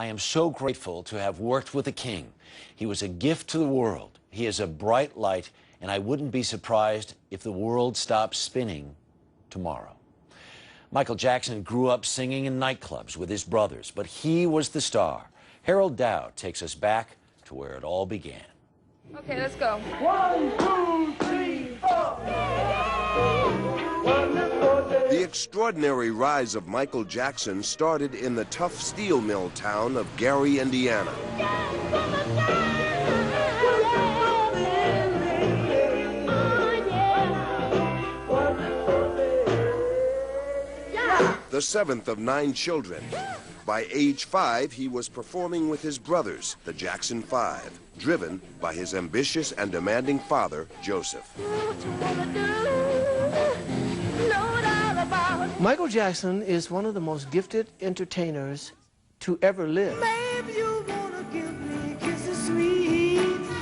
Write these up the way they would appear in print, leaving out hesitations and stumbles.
I am so grateful to have worked with the king. He was a gift to the world. He is a bright light, and I wouldn't be surprised if the world stopped spinning tomorrow. Michael Jackson grew up singing in nightclubs with his brothers, but he was the star. Harold Dowd takes us back to where it all began. Okay, let's go. 1, 2, 3, 4. The extraordinary rise of Michael Jackson started in the tough steel mill town of Gary, Indiana. The seventh of 9 children. By age 5, he was performing with his brothers, the Jackson 5, driven by his ambitious and demanding father, Joseph. Michael Jackson is one of the most gifted entertainers to ever live.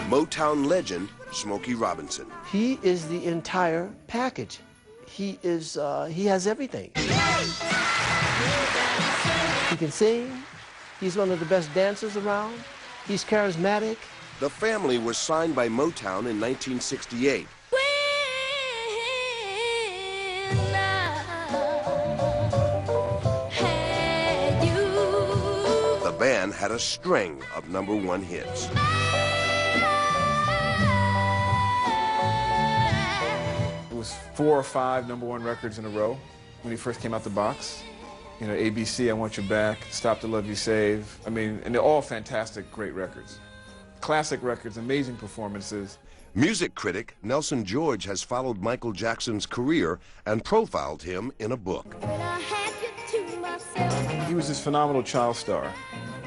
Motown legend, Smokey Robinson. He is the entire package. He has everything. He can sing. He's one of the best dancers around. He's charismatic. The family was signed by Motown in 1968. The band had a string of #1 hits. It was 4 or 5 #1 records in a row when he first came out the box. You know, ABC, I Want You Back, Stop to Love You Save. I mean, and they're all fantastic, great records. Classic records, amazing performances. Music critic Nelson George has followed Michael Jackson's career and profiled him in a book. He was this phenomenal child star.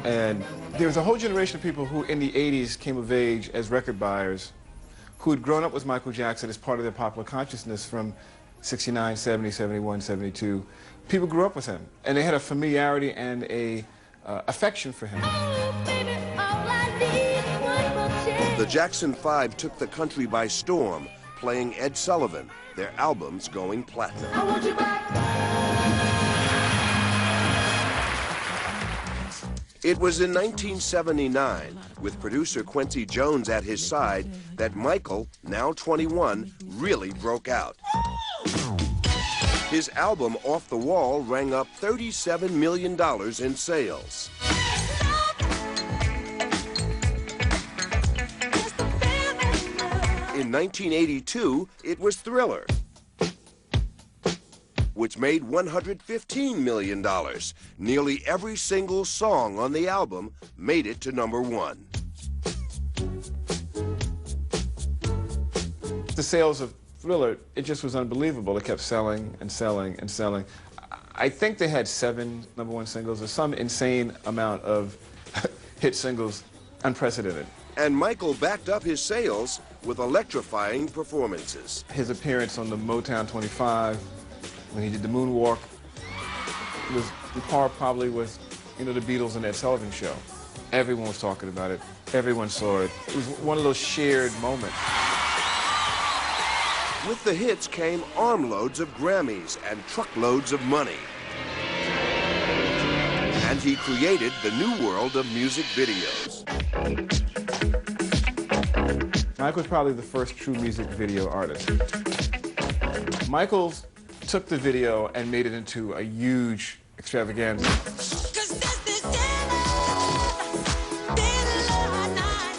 And there was a whole generation of people who in the 80s came of age as record buyers who had grown up with Michael Jackson as part of their popular consciousness from 69, 70, 71, 72. People grew up with him, and they had a familiarity and a affection for him. The Jackson 5 took the country by storm, playing Ed Sullivan, their albums going platinum. I want you back. It was in 1979, with producer Quincy Jones at his side, that Michael, now 21, really broke out. His album, Off the Wall, rang up $37 million in sales. In 1982, it was Thriller, which made $115 million. Nearly every single song on the album made it to #1. The sales of Thriller, it just was unbelievable. It kept selling and selling and selling. I think they had 7 #1 singles or some insane amount of hit singles, unprecedented. And Michael backed up his sales with electrifying performances. His appearance on the Motown 25, when he did the moonwalk, was the par probably with, you know, the Beatles and Ed Sullivan show. Everyone was talking about it. Everyone saw it. It was one of those shared moments. With the hits came armloads of Grammys and truckloads of money. And he created the new world of music videos. Michael was probably the first true music video artist. Michael took the video and made it into a huge extravaganza.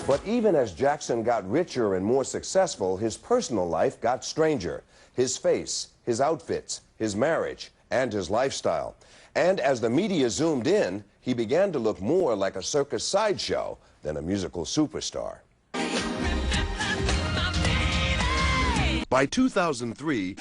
But even as Jackson got richer and more successful, his personal life got stranger. His face, his outfits, his marriage, and his lifestyle. And as the media zoomed in, he began to look more like a circus sideshow than a musical superstar. By 2003,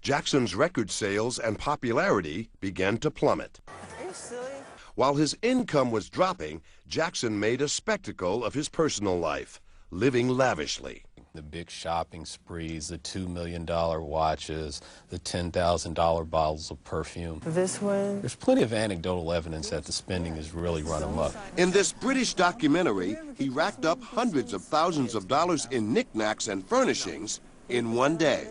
Jackson's record sales and popularity began to plummet. Are you silly? While his income was dropping, Jackson made a spectacle of his personal life, living lavishly. The big shopping sprees, the $2 million watches, the $10,000 bottles of perfume. This one? There's plenty of anecdotal evidence that the spending is really run amok. In this British documentary, he racked up hundreds of thousands of dollars in knickknacks and furnishings in one day.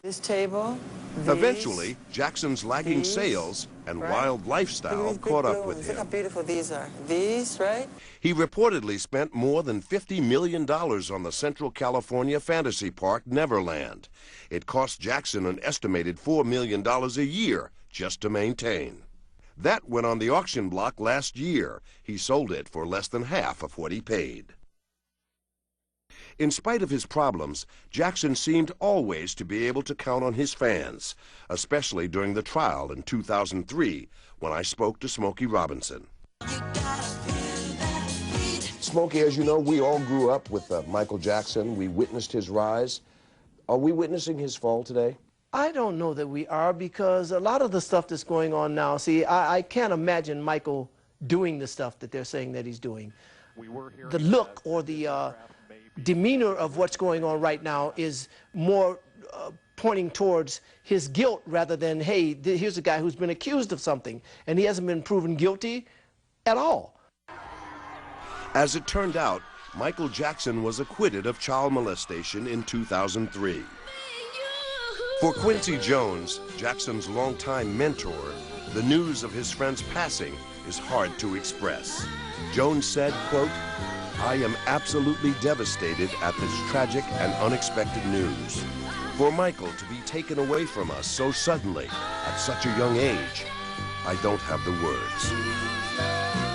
This table. These, Eventually, Jackson's lagging these, sales and right? wild lifestyle caught up with Look how him. beautiful these are. These, right? He reportedly spent more than $50 million on the Central California fantasy park Neverland. It cost Jackson an estimated $4 million a year just to maintain. That went on the auction block last year. He sold it for less than half of what he paid. In spite of his problems, Jackson seemed always to be able to count on his fans, especially during the trial in 2003 when I spoke to Smokey Robinson. Smokey, as you know, we all grew up with Michael Jackson. We witnessed his rise. Are we witnessing his fall today? I don't know that we are, because a lot of the stuff that's going on now, see, I can't imagine Michael doing the stuff that they're saying that he's doing. The look or the demeanor of what's going on right now is more pointing towards his guilt rather than, hey, here's a guy who's been accused of something and he hasn't been proven guilty at all. As it turned out, Michael Jackson was acquitted of child molestation in 2003. For Quincy Jones, Jackson's longtime mentor, the news of his friend's passing is hard to express. Jones said, quote, "I am absolutely devastated at this tragic and unexpected news. For Michael to be taken away from us so suddenly at such a young age, I don't have the words."